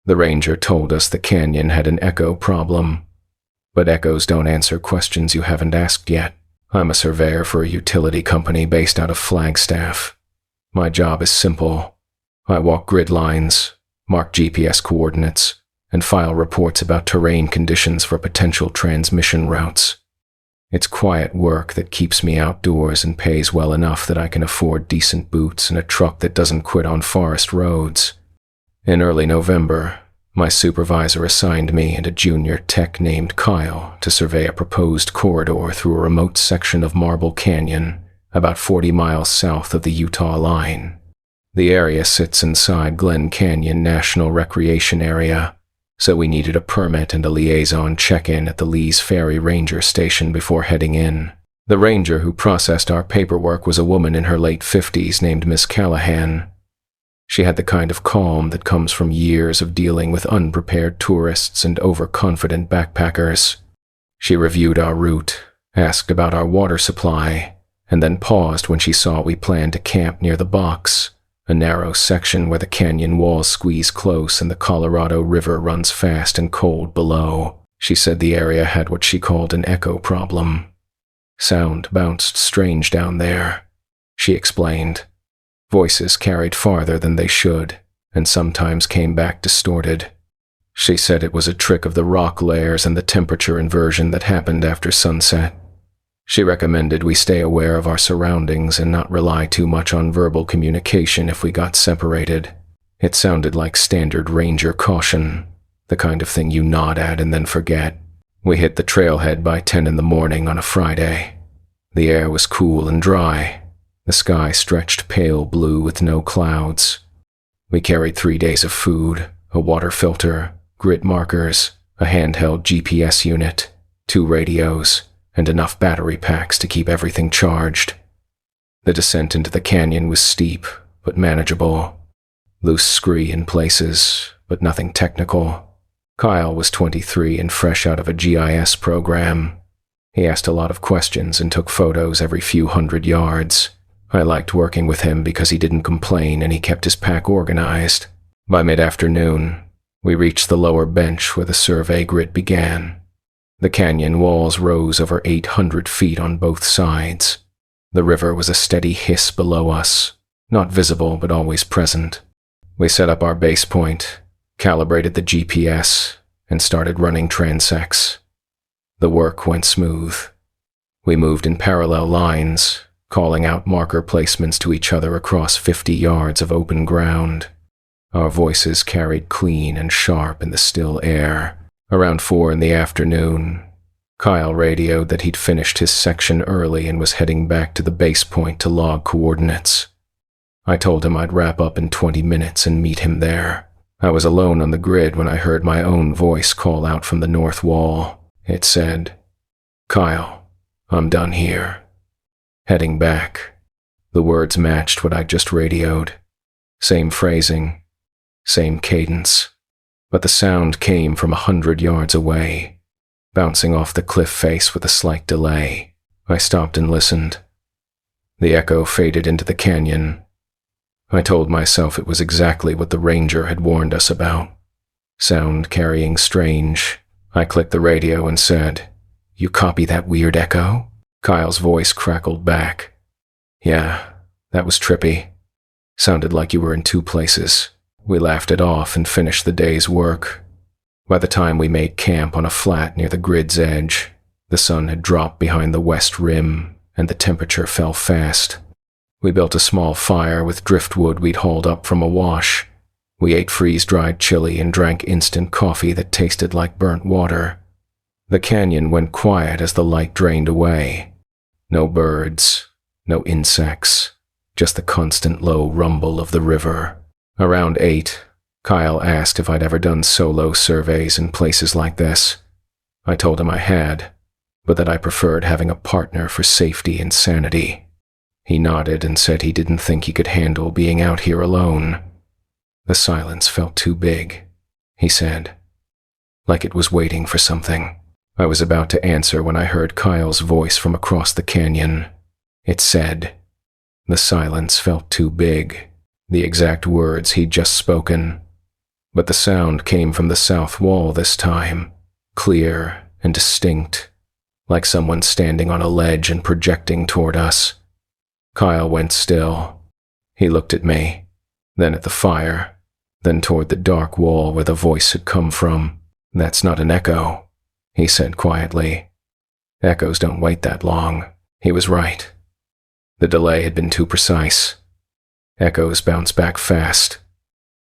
The ranger told us the canyon had an echo problem. But echoes don't answer questions you haven't asked yet. I'm a surveyor for a utility company based out of Flagstaff. My job is simple. I walk grid lines, mark GPS coordinates, and file reports about terrain conditions for potential transmission routes. It's quiet work that keeps me outdoors and pays well enough that I can afford decent boots and a truck that doesn't quit on forest roads. In early November, my supervisor assigned me and a junior tech named Kyle to survey a proposed corridor through a remote section of Marble Canyon, about 40 miles south of the Utah line. The area sits inside Glen Canyon National Recreation Area, so we needed a permit and a liaison check-in at the Lee's Ferry Ranger Station before heading in. The ranger who processed our paperwork was a woman in her late 50s named Miss Callahan. She had the kind of calm that comes from years of dealing with unprepared tourists and overconfident backpackers. She reviewed our route, asked about our water supply, and then paused when she saw we planned to camp near the box, a narrow section where the canyon walls squeeze close and the Colorado River runs fast and cold below. She said the area had what she called an echo problem. Sound bounced strange down there, she explained. Voices carried farther than they should, and sometimes came back distorted. She said it was a trick of the rock layers and the temperature inversion that happened after sunset. She recommended we stay aware of our surroundings and not rely too much on verbal communication if we got separated. It sounded like standard ranger caution, the kind of thing you nod at and then forget. We hit the trailhead by 10 in the morning on a Friday. The air was cool and dry. The sky stretched pale blue with no clouds. We carried 3 days of food, a water filter, grit markers, a handheld GPS unit, 2 radios, and enough battery packs to keep everything charged. The descent into the canyon was steep, but manageable. Loose scree in places, but nothing technical. Kyle was 23 and fresh out of a GIS program. He asked a lot of questions and took photos every few hundred yards. I liked working with him because he didn't complain and he kept his pack organized. By mid-afternoon, we reached the lower bench where the survey grid began. The canyon walls rose over 800 feet on both sides. The river was a steady hiss below us, not visible but always present. We set up our base point, calibrated the GPS, and started running transects. The work went smooth. We moved in parallel lines, calling out marker placements to each other across 50 yards of open ground. Our voices carried clean and sharp in the still air. Around 4 in the afternoon, Kyle radioed that he'd finished his section early and was heading back to the base point to log coordinates. I told him I'd wrap up in 20 minutes and meet him there. I was alone on the grid when I heard my own voice call out from the north wall. It said, "Kyle, I'm done here." Heading back. The words matched what I'd just radioed. Same phrasing, same cadence. But the sound came from 100 yards away, bouncing off the cliff face with a slight delay. I stopped and listened. The echo faded into the canyon. I told myself it was exactly what the ranger had warned us about. Sound carrying strange. I clicked the radio and said, "You copy that weird echo?" Kyle's voice crackled back. "Yeah, that was trippy. Sounded like you were in 2 places." We laughed it off and finished the day's work. By the time we made camp on a flat near the grid's edge, the sun had dropped behind the west rim and the temperature fell fast. We built a small fire with driftwood we'd hauled up from a wash. We ate freeze-dried chili and drank instant coffee that tasted like burnt water. The canyon went quiet as the light drained away. No birds, no insects, just the constant low rumble of the river. Around 8, Kyle asked if I'd ever done solo surveys in places like this. I told him I had, but that I preferred having a partner for safety and sanity. He nodded and said he didn't think he could handle being out here alone. The silence felt too big, he said, like it was waiting for something. I was about to answer when I heard Kyle's voice from across the canyon. It said, "The silence felt too big," the exact words he'd just spoken. but the sound came from the south wall this time, clear and distinct, like someone standing on a ledge and projecting toward us. Kyle went still. He looked at me, then at the fire, then toward the dark wall where the voice had come from. "That's not an echo," he said quietly. "Echoes don't wait that long." He was right. The delay had been too precise. Echoes bounce back fast,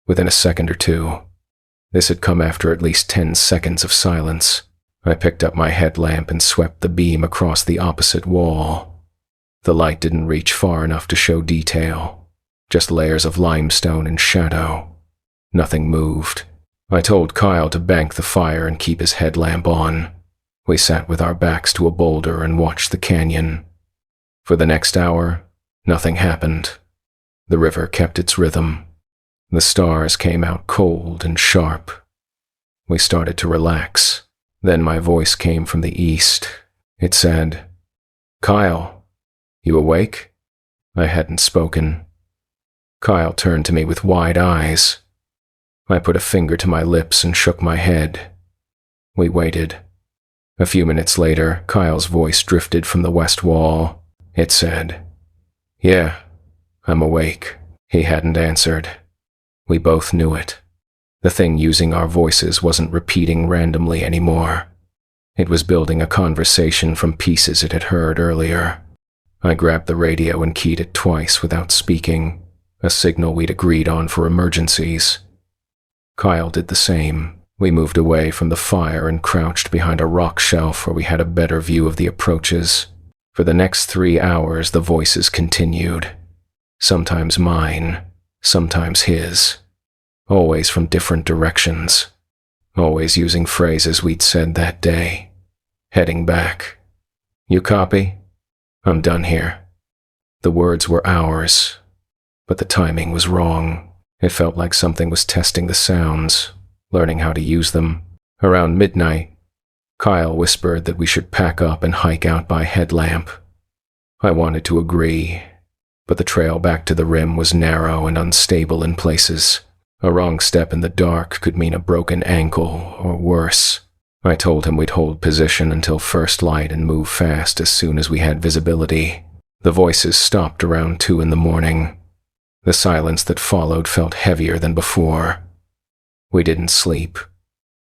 within a second or two. This had come after at least 10 seconds of silence. I picked up my headlamp and swept the beam across the opposite wall. The light didn't reach far enough to show detail, just layers of limestone and shadow. Nothing moved. I told Kyle to bank the fire and keep his headlamp on. We sat with our backs to a boulder and watched the canyon. For the next hour, nothing happened. The river kept its rhythm. The stars came out cold and sharp. We started to relax. Then my voice came from the east. It said, "Kyle, you awake?" I hadn't spoken. Kyle turned to me with wide eyes. I put a finger to my lips and shook my head. We waited. A few minutes later, Kyle's voice drifted from the west wall. It said, "Yeah, I'm awake." He hadn't answered. We both knew it. The thing using our voices wasn't repeating randomly anymore. It was building a conversation from pieces it had heard earlier. I grabbed the radio and keyed it twice without speaking, a signal we'd agreed on for emergencies. Kyle did the same. We moved away from the fire and crouched behind a rock shelf where we had a better view of the approaches. For the next 3 hours, the voices continued. Sometimes mine, sometimes his. Always from different directions. Always using phrases we'd said that day. Heading back. "You copy? I'm done here." The words were ours, but the timing was wrong. It felt like something was testing the sounds, learning how to use them. Around midnight, Kyle whispered that we should pack up and hike out by headlamp. I wanted to agree, but the trail back to the rim was narrow and unstable in places. A wrong step in the dark could mean a broken ankle or worse. I told him we'd hold position until first light and move fast as soon as we had visibility. The voices stopped around 2 in the morning. The silence that followed felt heavier than before. We didn't sleep.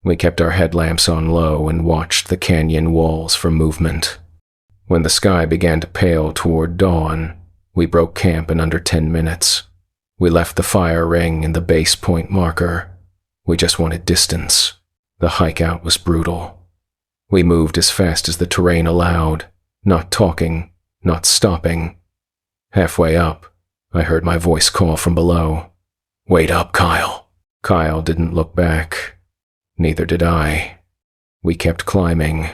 We kept our headlamps on low and watched the canyon walls for movement. When the sky began to pale toward dawn, we broke camp in under 10 minutes. We left the fire ring and the base point marker. We just wanted distance. The hike out was brutal. We moved as fast as the terrain allowed, not talking, not stopping. Halfway up, I heard my voice call from below. "Wait up, Kyle." Kyle didn't look back. Neither did I. We kept climbing.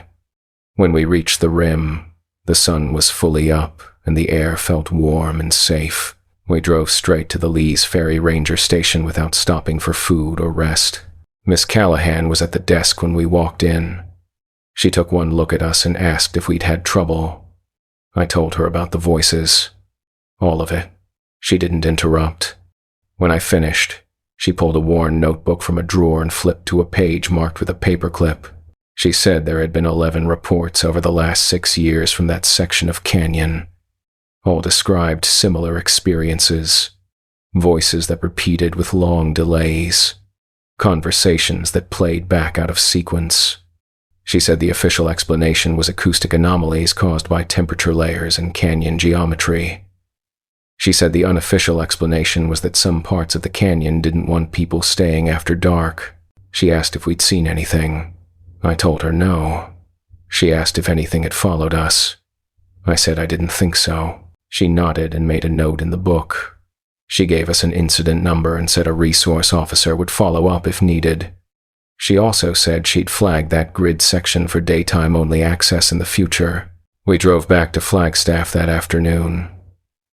When we reached the rim, the sun was fully up and the air felt warm and safe. We drove straight to the Lee's Ferry Ranger Station without stopping for food or rest. Miss Callahan was at the desk when we walked in. She took one look at us and asked if we'd had trouble. I told her about the voices. All of it. She didn't interrupt. When I finished, she pulled a worn notebook from a drawer and flipped to a page marked with a paperclip. She said there had been 11 reports over the last 6 years from that section of canyon. All described similar experiences. Voices that repeated with long delays. Conversations that played back out of sequence. She said the official explanation was acoustic anomalies caused by temperature layers and canyon geometry. She said the unofficial explanation was that some parts of the canyon didn't want people staying after dark. She asked if we'd seen anything. I told her no. She asked if anything had followed us. I said I didn't think so. She nodded and made a note in the book. She gave us an incident number and said a resource officer would follow up if needed. She also said she'd flag that grid section for daytime-only access in the future. We drove back to Flagstaff that afternoon.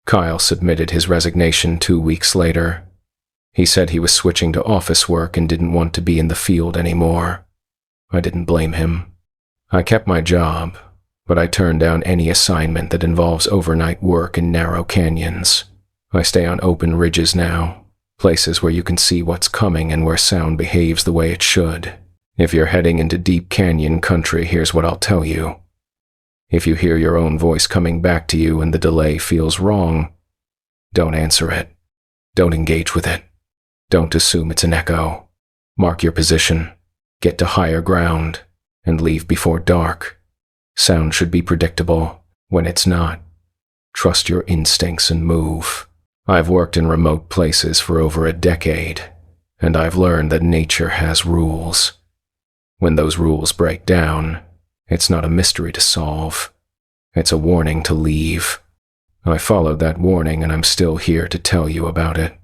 Kyle submitted his resignation 2 weeks later. He said he was switching to office work and didn't want to be in the field anymore. I didn't blame him. I kept my job, but I turned down any assignment that involves overnight work in narrow canyons. I stay on open ridges now, Places where you can see what's coming and where sound behaves the way it should. If you're heading into deep canyon country, here's what I'll tell you. If you hear your own voice coming back to you and the delay feels wrong, don't answer it. Don't engage with it. Don't assume it's an echo. Mark your position, get to higher ground, and leave before dark. Sound should be predictable. When it's not, trust your instincts and move. I've worked in remote places for over a decade, and I've learned that nature has rules. When those rules break down, it's not a mystery to solve. It's a warning to leave. I followed that warning, and I'm still here to tell you about it.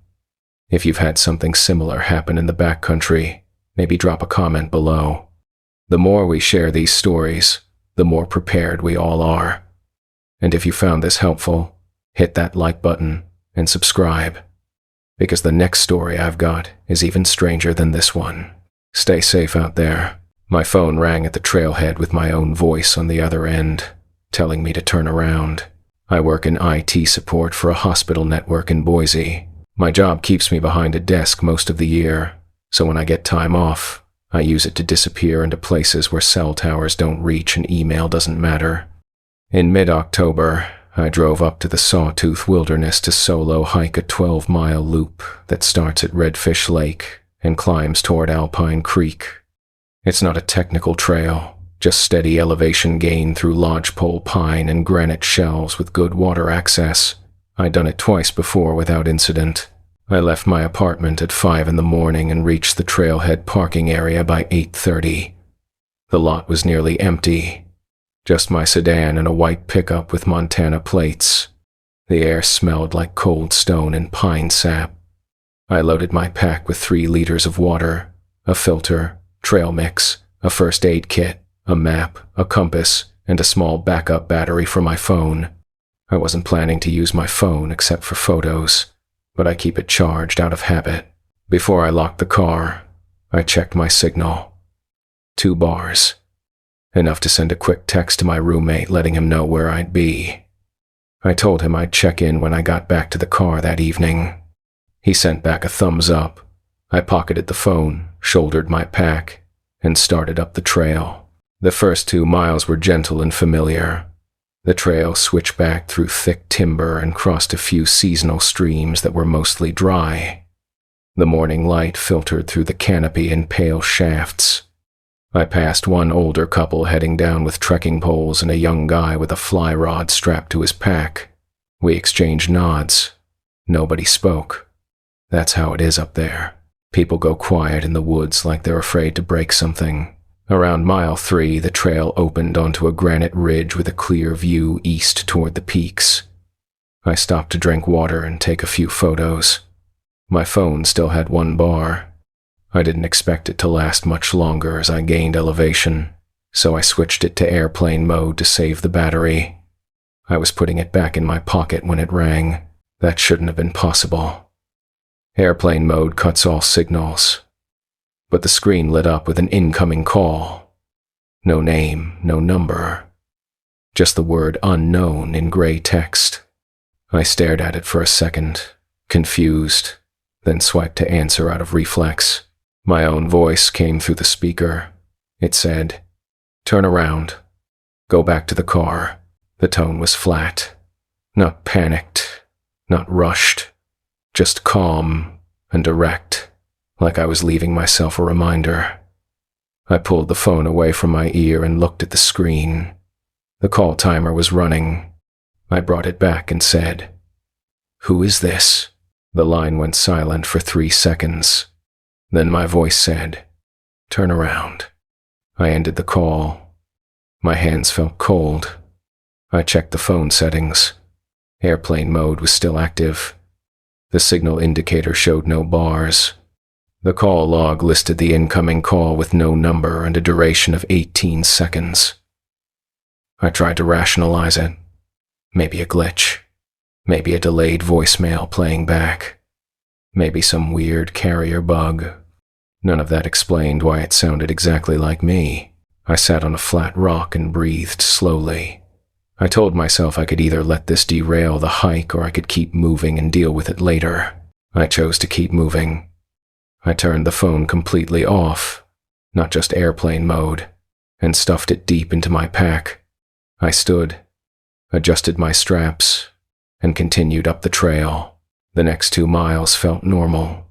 If you've had something similar happen in the backcountry, maybe drop a comment below. The more we share these stories, the more prepared we all are. And if you found this helpful, hit that like button and subscribe, because the next story I've got is even stranger than this one. Stay safe out there. My phone rang at the trailhead with my own voice on the other end, telling me to turn around. I work in IT support for a hospital network in Boise. My job keeps me behind a desk most of the year, so when I get time off, I use it to disappear into places where cell towers don't reach and email doesn't matter. In mid-October, I drove up to the Sawtooth Wilderness to solo hike a 12-mile loop that starts at Redfish Lake and climbs toward Alpine Creek. It's not a technical trail, just steady elevation gain through lodgepole pine and granite shelves with good water access. I'd done it twice before without incident. I left my apartment at 5 in the morning and reached the trailhead parking area by 8:30. The lot was nearly empty. Just my sedan and a white pickup with Montana plates. The air smelled like cold stone and pine sap. I loaded my pack with 3 liters of water, a filter, trail mix, a first aid kit, a map, a compass, and a small backup battery for my phone. I wasn't planning to use my phone except for photos, but I keep it charged out of habit. Before I locked the car, I checked my signal. 2 bars. Enough to send a quick text to my roommate letting him know where I'd be. I told him I'd check in when I got back to the car that evening. He sent back a thumbs up. I pocketed the phone, shouldered my pack, and started up the trail. The first 2 miles were gentle and familiar. The trail switched back through thick timber and crossed a few seasonal streams that were mostly dry. The morning light filtered through the canopy in pale shafts. I passed one older couple heading down with trekking poles and a young guy with a fly rod strapped to his pack. We exchanged nods. Nobody spoke. That's how it is up there. People go quiet in the woods like they're afraid to break something. Around mile 3, the trail opened onto a granite ridge with a clear view east toward the peaks. I stopped to drink water and take a few photos. My phone still had 1 bar. I didn't expect it to last much longer as I gained elevation, so I switched it to airplane mode to save the battery. I was putting it back in my pocket when it rang. That shouldn't have been possible. Airplane mode cuts all signals. But the screen lit up with an incoming call. No name, no number. Just the word unknown in gray text. I stared at it for a second, confused, then swiped to answer out of reflex. My own voice came through the speaker. It said, "Turn around. Go back to the car." The tone was flat. Not panicked, not rushed, just calm and direct. Like I was leaving myself a reminder. I pulled the phone away from my ear and looked at the screen. The call timer was running. I brought it back and said, "Who is this?" The line went silent for 3 seconds. Then my voice said, "Turn around." I ended the call. My hands felt cold. I checked the phone settings. Airplane mode was still active. The signal indicator showed no bars. The call log listed the incoming call with no number and a duration of 18 seconds. I tried to rationalize it. Maybe a glitch. Maybe a delayed voicemail playing back. Maybe some weird carrier bug. None of that explained why it sounded exactly like me. I sat on a flat rock and breathed slowly. I told myself I could either let this derail the hike or I could keep moving and deal with it later. I chose to keep moving. I turned the phone completely off, not just airplane mode, and stuffed it deep into my pack. I stood, adjusted my straps, and continued up the trail. The next 2 miles felt normal.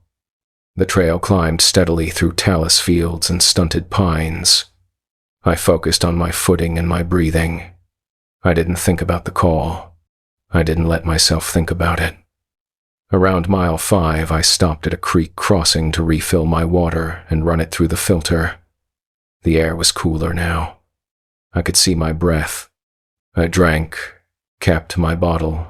The trail climbed steadily through talus fields and stunted pines. I focused on my footing and my breathing. I didn't think about the call. I didn't let myself think about it. Around mile 5, I stopped at a creek crossing to refill my water and run it through the filter. The air was cooler now. I could see my breath. I drank, capped my bottle,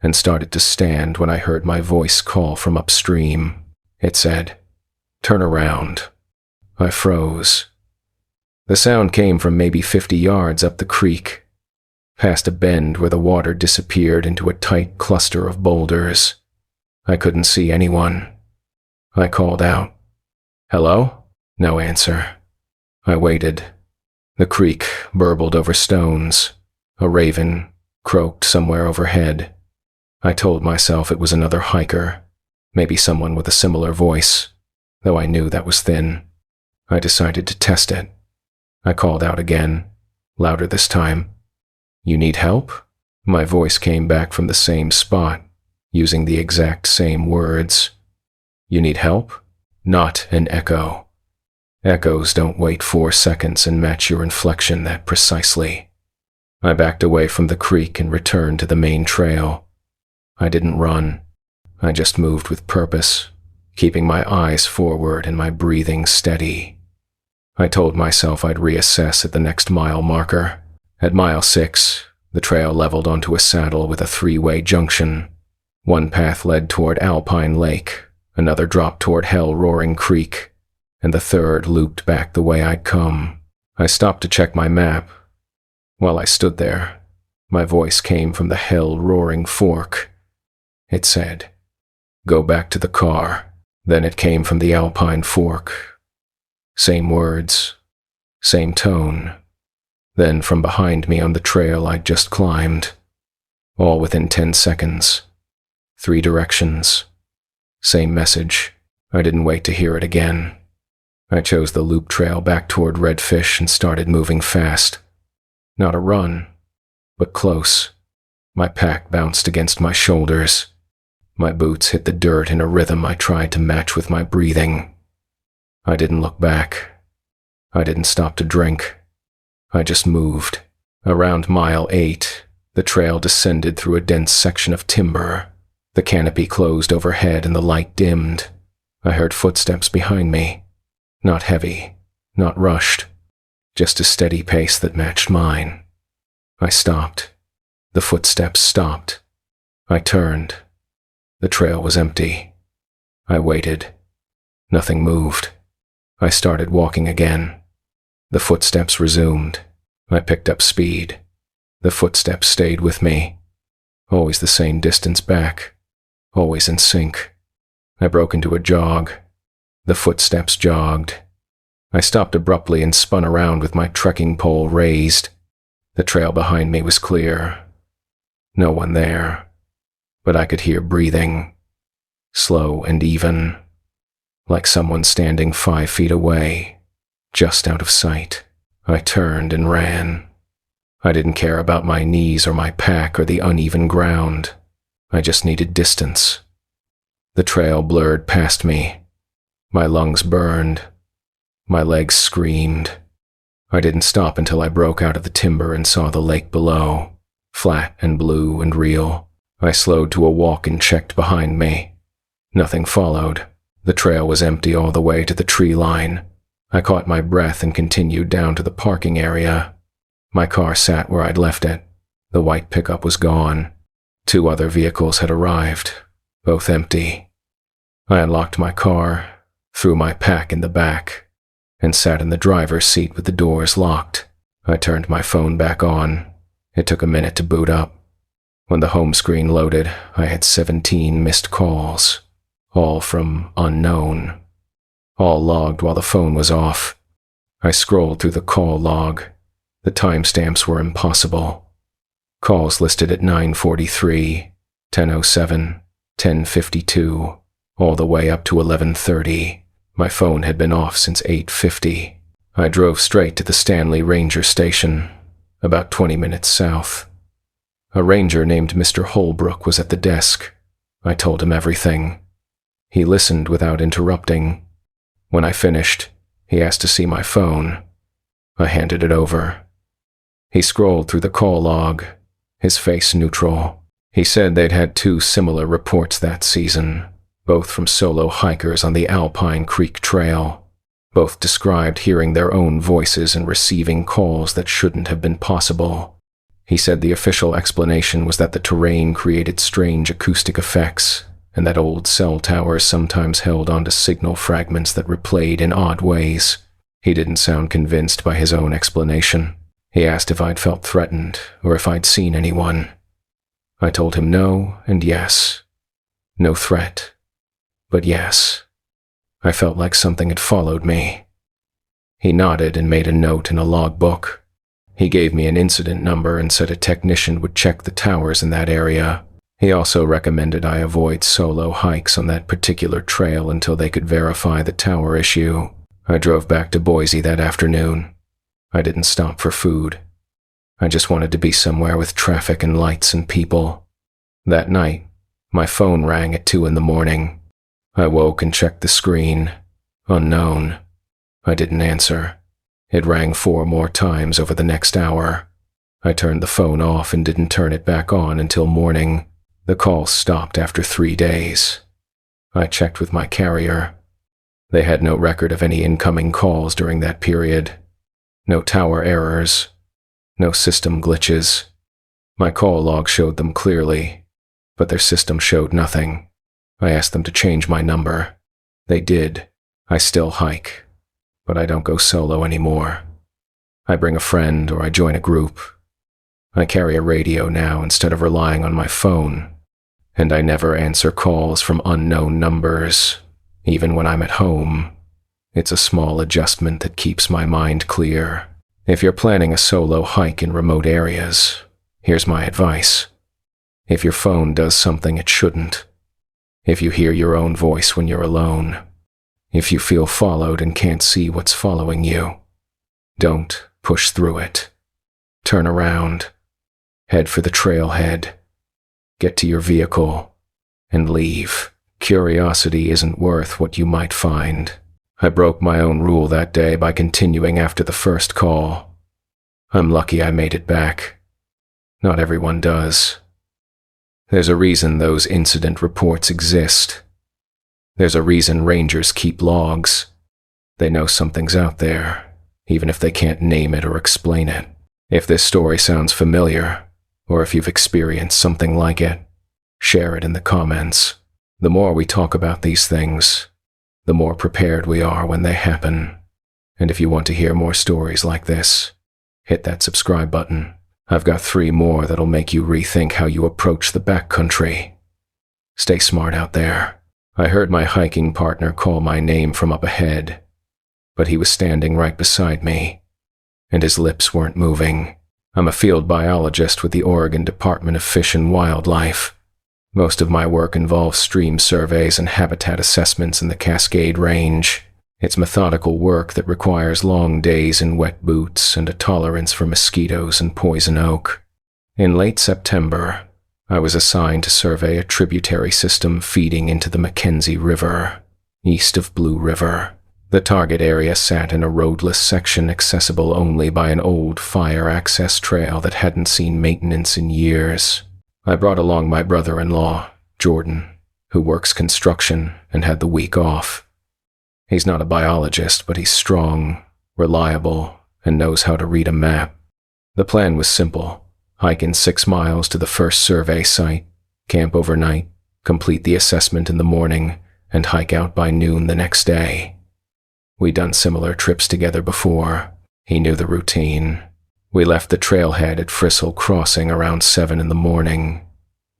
and started to stand when I heard my voice call from upstream. It said, "Turn around." I froze. The sound came from maybe 50 yards up the creek, past a bend where the water disappeared into a tight cluster of boulders. I couldn't see anyone. I called out, "Hello?" No answer. I waited. The creek burbled over stones. A raven croaked somewhere overhead. I told myself it was another hiker, maybe someone with a similar voice, though I knew that was thin. I decided to test it. I called out again, louder this time. "You need help?" My voice came back from the same spot, using the exact same words. "You need help?" Not an echo. Echoes don't wait 4 seconds and match your inflection that precisely. I backed away from the creek and returned to the main trail. I didn't run. I just moved with purpose, keeping my eyes forward and my breathing steady. I told myself I'd reassess at the next mile marker. At mile 6, the trail leveled onto a saddle with a 3-way junction. One path led toward Alpine Lake, another dropped toward Hell Roaring Creek, and the third looped back the way I'd come. I stopped to check my map. While I stood there, my voice came from the Hell Roaring Fork. It said, "Go back to the car." Then it came from the Alpine Fork. Same words, same tone. Then from behind me on the trail I'd just climbed. All within 10 seconds. 3 directions. Same message. I didn't wait to hear it again. I chose the loop trail back toward Redfish and started moving fast. Not a run, but close. My pack bounced against my shoulders. My boots hit the dirt in a rhythm I tried to match with my breathing. I didn't look back. I didn't stop to drink. I just moved. Around mile 8, the trail descended through a dense section of timber. The canopy closed overhead and the light dimmed. I heard footsteps behind me. Not heavy, not rushed, just a steady pace that matched mine. I stopped. The footsteps stopped. I turned. The trail was empty. I waited. Nothing moved. I started walking again. The footsteps resumed. I picked up speed. The footsteps stayed with me. Always the same distance back. Always in sync. I broke into a jog. The footsteps jogged. I stopped abruptly and spun around with my trekking pole raised. The trail behind me was clear. No one there. But I could hear breathing. Slow and even. Like someone standing 5 feet away. Just out of sight. I turned and ran. I didn't care about my knees or my pack or the uneven ground. I just needed distance. The trail blurred past me. My lungs burned. My legs screamed. I didn't stop until I broke out of the timber and saw the lake below, flat and blue and real. I slowed to a walk and checked behind me. Nothing followed. The trail was empty all the way to the tree line. I caught my breath and continued down to the parking area. My car sat where I'd left it. The white pickup was gone. 2 other vehicles had arrived, both empty. I unlocked my car, threw my pack in the back, and sat in the driver's seat with the doors locked. I turned my phone back on. It took a minute to boot up. When the home screen loaded, I had 17 missed calls, all from unknown. All logged while the phone was off. I scrolled through the call log. The timestamps were impossible. Calls listed at 9:43, 10:07, 10:52, all the way up to 11:30. My phone had been off since 8:50. I drove straight to the Stanley Ranger Station, about 20 minutes south. A ranger named Mr. Holbrook was at the desk. I told him everything. He listened without interrupting. When I finished, he asked to see my phone. I handed it over. He scrolled through the call log, his face neutral. He said they'd had 2 similar reports that season, both from solo hikers on the Alpine Creek Trail. Both described hearing their own voices and receiving calls that shouldn't have been possible. He said the official explanation was that the terrain created strange acoustic effects, and that old cell towers sometimes held onto signal fragments that replayed in odd ways. He didn't sound convinced by his own explanation. He asked if I'd felt threatened, or if I'd seen anyone. I told him no and yes. No threat, but yes. I felt like something had followed me. He nodded and made a note in a logbook. He gave me an incident number and said a technician would check the towers in that area. He also recommended I avoid solo hikes on that particular trail until they could verify the tower issue. I drove back to Boise that afternoon. I didn't stop for food. I just wanted to be somewhere with traffic and lights and people. That night, my phone rang at 2 in the morning. I woke and checked the screen. Unknown. I didn't answer. It rang 4 more times over the next hour. I turned the phone off and didn't turn it back on until morning. The call stopped after 3 days. I checked with my carrier. They had no record of any incoming calls during that period. No tower errors. No system glitches. My call log showed them clearly, but their system showed nothing. I asked them to change my number. They did. I still hike, but I don't go solo anymore. I bring a friend or I join a group. I carry a radio now instead of relying on my phone, and I never answer calls from unknown numbers, even when I'm at home. It's a small adjustment that keeps my mind clear. If you're planning a solo hike in remote areas, here's my advice. If your phone does something it shouldn't, if you hear your own voice when you're alone, if you feel followed and can't see what's following you, don't push through it. Turn around, head for the trailhead, get to your vehicle, and leave. Curiosity isn't worth what you might find. I broke my own rule that day by continuing after the first call. I'm lucky I made it back. Not everyone does. There's a reason those incident reports exist. There's a reason rangers keep logs. They know something's out there, even if they can't name it or explain it. If this story sounds familiar, or if you've experienced something like it, share it in the comments. The more we talk about these things, the more prepared we are when they happen. And if you want to hear more stories like this, hit that subscribe button. I've got 3 more that'll make you rethink how you approach the backcountry. Stay smart out there. I heard my hiking partner call my name from up ahead, but he was standing right beside me, and his lips weren't moving. I'm a field biologist with the Oregon Department of Fish and Wildlife. Most of my work involves stream surveys and habitat assessments in the Cascade Range. It's methodical work that requires long days in wet boots and a tolerance for mosquitoes and poison oak. In late September, I was assigned to survey a tributary system feeding into the Mackenzie River, east of Blue River. The target area sat in a roadless section accessible only by an old fire access trail that hadn't seen maintenance in years. I brought along my brother-in-law, Jordan, who works construction and had the week off. He's not a biologist, but he's strong, reliable, and knows how to read a map. The plan was simple: hike in 6 miles to the first survey site, camp overnight, complete the assessment in the morning, and hike out by noon the next day. We'd done similar trips together before. He knew the routine. We left the trailhead at Frisell Crossing around 7 in the morning.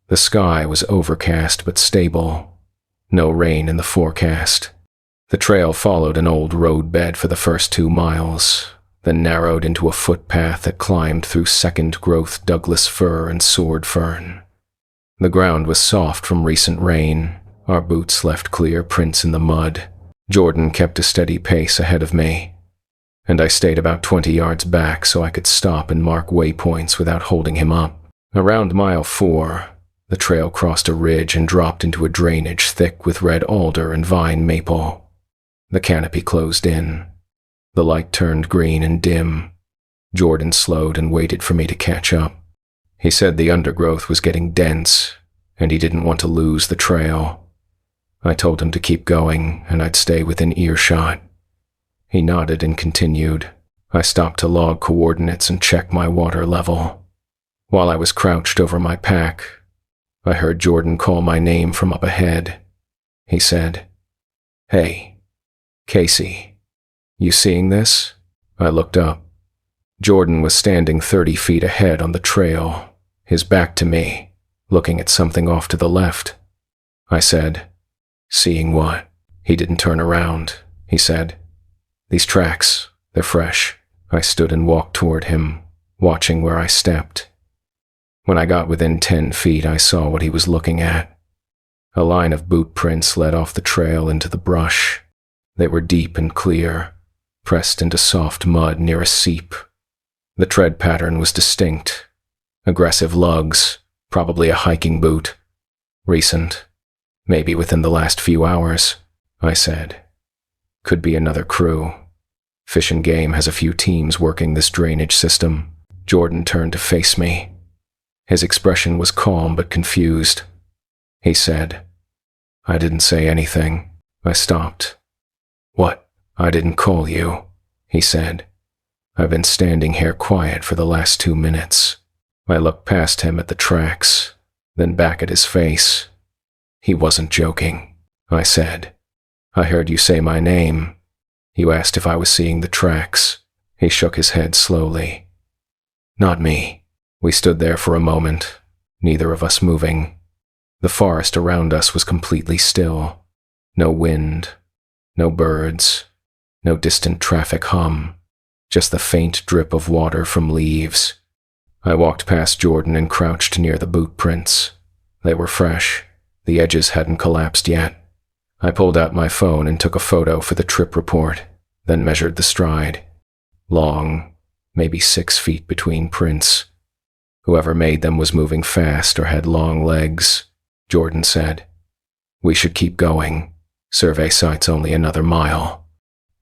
The sky was overcast but stable. No rain in the forecast. The trail followed an old roadbed for the first 2 miles, then narrowed into a footpath that climbed through second-growth Douglas fir and sword fern. The ground was soft from recent rain, Our boots left clear prints in the mud. Jordan kept a steady pace ahead of me, and I stayed about 20 yards back so I could stop and mark waypoints without holding him up. Around mile 4, the trail crossed a ridge and dropped into a drainage thick with red alder and vine maple. The canopy closed in. The light turned green and dim. Jordan slowed and waited for me to catch up. He said the undergrowth was getting dense, and he didn't want to lose the trail. I told him to keep going, and I'd stay within earshot. He nodded and continued. I stopped to log coordinates and check my water level. While I was crouched over my pack, I heard Jordan call my name from up ahead. He said, "Hey, Casey, you seeing this?" I looked up. Jordan was standing 30 feet ahead on the trail, his back to me, looking at something off to the left. I said, "Seeing what?" He didn't turn around. He said, "These tracks, they're fresh." I stood and walked toward him, watching where I stepped. When I got within 10 feet, I saw what he was looking at. A line of boot prints led off the trail into the brush. They were deep and clear, pressed into soft mud near a seep. The tread pattern was distinct. Aggressive lugs, probably a hiking boot. Recent, maybe within the last few hours, I said. Could be another crew. Fish and Game has a few teams working this drainage system. Jordan turned to face me. His expression was calm but confused. He said, "I didn't say anything." I stopped. "What? I didn't call you," he said. "I've been standing here quiet for the last 2 minutes." I looked past him at the tracks, then back at his face. He wasn't joking. I said, "I heard you say my name. You asked if I was seeing the tracks." He shook his head slowly. "Not me." We stood there for a moment, neither of us moving. The forest around us was completely still. No wind, no birds, no distant traffic hum, just the faint drip of water from leaves. I walked past Jordan and crouched near the boot prints. They were fresh. The edges hadn't collapsed yet. I pulled out my phone and took a photo for the trip report, then measured the stride. Long, maybe 6 feet between prints. Whoever made them was moving fast or had long legs. Jordan said, "We should keep going. Survey site's only another mile."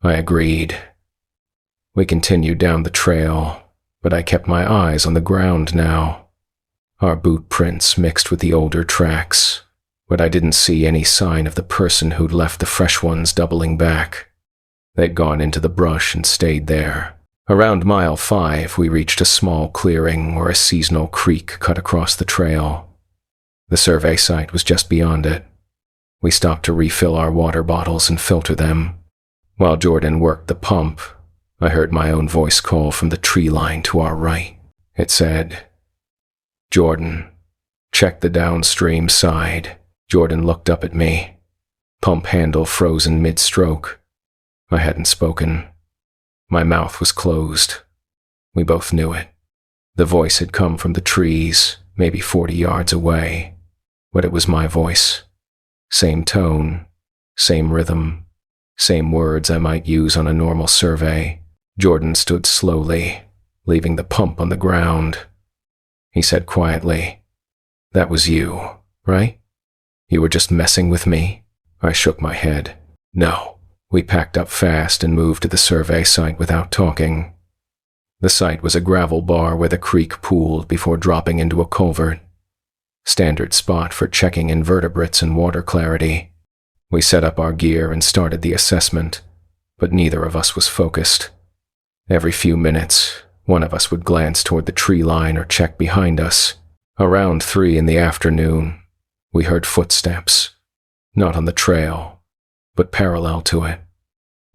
I agreed. We continued down the trail, but I kept my eyes on the ground now. Our boot prints mixed with the older tracks, but I didn't see any sign of the person who'd left the fresh ones doubling back. They'd gone into the brush and stayed there. Around mile 5, we reached a small clearing where a seasonal creek cut across the trail. The survey site was just beyond it. We stopped to refill our water bottles and filter them. While Jordan worked the pump, I heard my own voice call from the tree line to our right. It said, "Jordan, check the downstream side." Jordan looked up at me, pump handle frozen mid-stroke. I hadn't spoken. My mouth was closed. We both knew it. The voice had come from the trees, maybe 40 yards away, but it was my voice. Same tone, same rhythm, same words I might use on a normal survey. Jordan stood slowly, leaving the pump on the ground. He said quietly, "That was you, right? You were just messing with me?" I shook my head. "No." We packed up fast and moved to the survey site without talking. The site was a gravel bar where the creek pooled before dropping into a culvert. Standard spot for checking invertebrates and water clarity. We set up our gear and started the assessment, but neither of us was focused. Every few minutes, one of us would glance toward the tree line or check behind us. Around 3 in the afternoon, we heard footsteps, not on the trail, but parallel to it,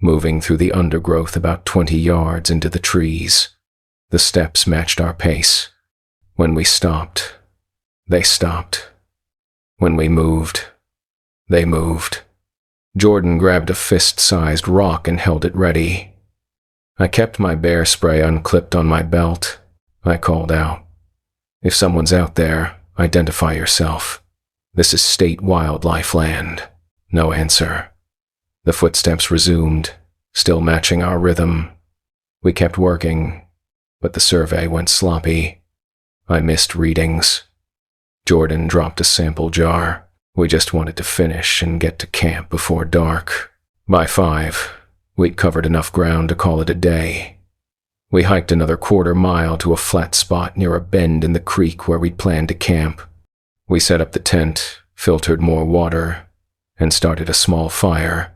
moving through the undergrowth about 20 yards into the trees. The steps matched our pace. When we stopped, they stopped. When we moved, they moved. Jordan grabbed a fist-sized rock and held it ready. I kept my bear spray unclipped on my belt. I called out, "If someone's out there, identify yourself." This is state wildlife land. No answer. The footsteps resumed, still matching our rhythm. We kept working, but the survey went sloppy. I missed readings. Jordan dropped a sample jar. We just wanted to finish and get to camp before dark. By 5, we'd covered enough ground to call it a day. We hiked another quarter-mile to a flat spot near a bend in the creek where we'd planned to camp. We set up the tent, filtered more water, and started a small fire.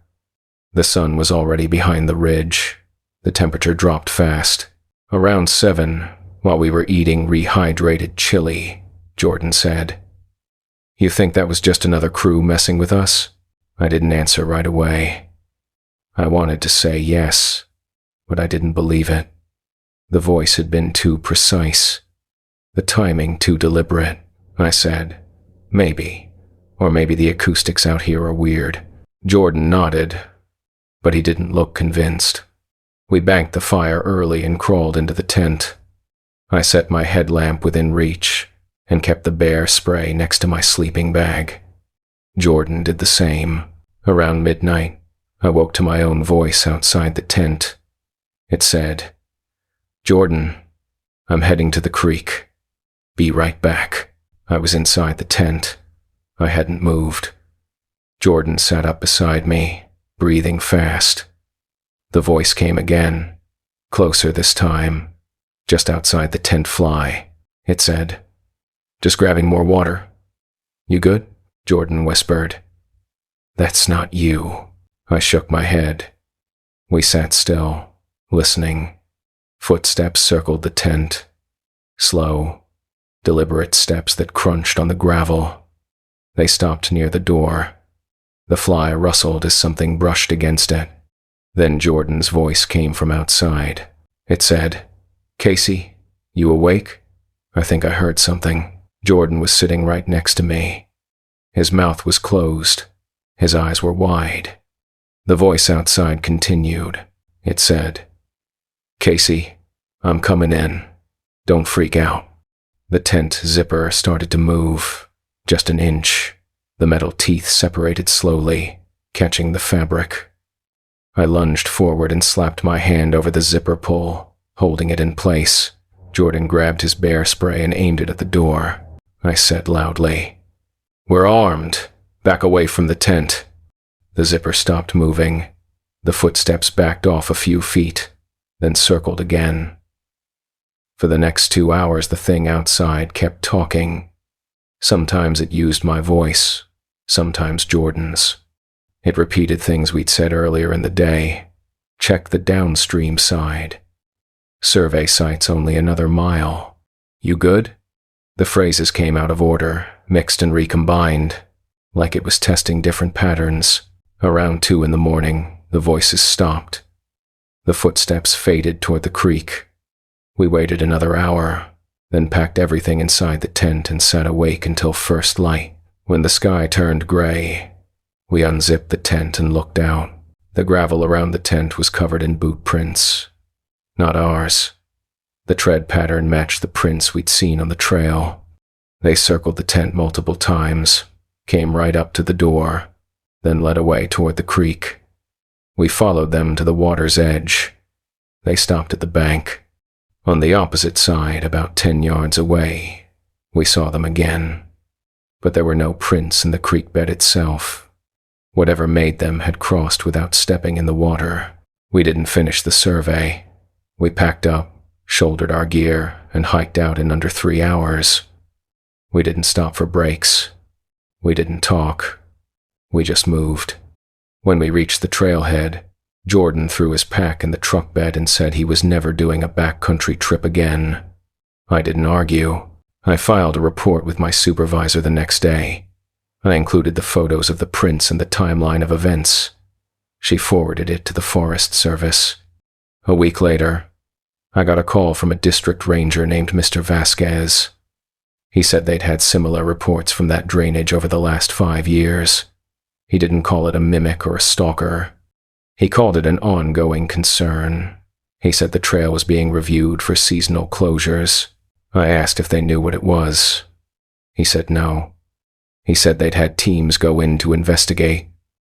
The sun was already behind the ridge. The temperature dropped fast. Around 7, while we were eating rehydrated chili, Jordan said, "You think that was just another crew messing with us?" I didn't answer right away. I wanted to say yes, but I didn't believe it. The voice had been too precise. The timing too deliberate. I said, "Maybe. Or maybe the acoustics out here are weird." Jordan nodded, but he didn't look convinced. We banked the fire early and crawled into the tent. I set my headlamp within reach and kept the bear spray next to my sleeping bag. Jordan did the same. Around midnight, I woke to my own voice outside the tent. It said, "Jordan, I'm heading to the creek. Be right back." I was inside the tent. I hadn't moved. Jordan sat up beside me, breathing fast. The voice came again, closer this time, just outside the tent fly. It said, "Just grabbing more water." "You good?" Jordan whispered. "That's not you." I shook my head. We sat still, listening. Footsteps circled the tent. Slow, deliberate steps that crunched on the gravel. They stopped near the door. The fly rustled as something brushed against it. Then Jordan's voice came from outside. It said, "Casey, you awake?" I think I heard something. Jordan was sitting right next to me. His mouth was closed. His eyes were wide. The voice outside continued. It said, "Casey, I'm coming in. Don't freak out." The tent zipper started to move, just an inch. The metal teeth separated slowly, catching the fabric. I lunged forward and slapped my hand over the zipper pull, holding it in place. Jordan grabbed his bear spray and aimed it at the door. I said loudly, "We're armed. Back away from the tent." The zipper stopped moving. The footsteps backed off a few feet, then circled again. For the next 2 hours, the thing outside kept talking. Sometimes it used my voice, sometimes Jordan's. It repeated things we'd said earlier in the day. Check the downstream side. Survey site's only another mile. You good? The phrases came out of order, mixed and recombined, like it was testing different patterns. Around 2 in the morning, the voices stopped. The footsteps faded toward the creek. We waited another hour, then packed everything inside the tent and sat awake until first light. When the sky turned gray, we unzipped the tent and looked out. The gravel around the tent was covered in boot prints. Not ours. The tread pattern matched the prints we'd seen on the trail. They circled the tent multiple times, came right up to the door, then led away toward the creek. We followed them to the water's edge. They stopped at the bank. On the opposite side, about 10 yards away, we saw them again. But there were no prints in the creek bed itself. Whatever made them had crossed without stepping in the water. We didn't finish the survey. We packed up, shouldered our gear, and hiked out in under 3 hours. We didn't stop for breaks. We didn't talk. We just moved. When we reached the trailhead, Jordan threw his pack in the truck bed and said he was never doing a backcountry trip again. I didn't argue. I filed a report with my supervisor the next day. I included the photos of the prints and the timeline of events. She forwarded it to the Forest Service. A week later, I got a call from a district ranger named Mr. Vasquez. He said they'd had similar reports from that drainage over the last 5 years. He didn't call it a mimic or a stalker. He called it an ongoing concern. He said the trail was being reviewed for seasonal closures. I asked if they knew what it was. He said no. He said they'd had teams go in to investigate,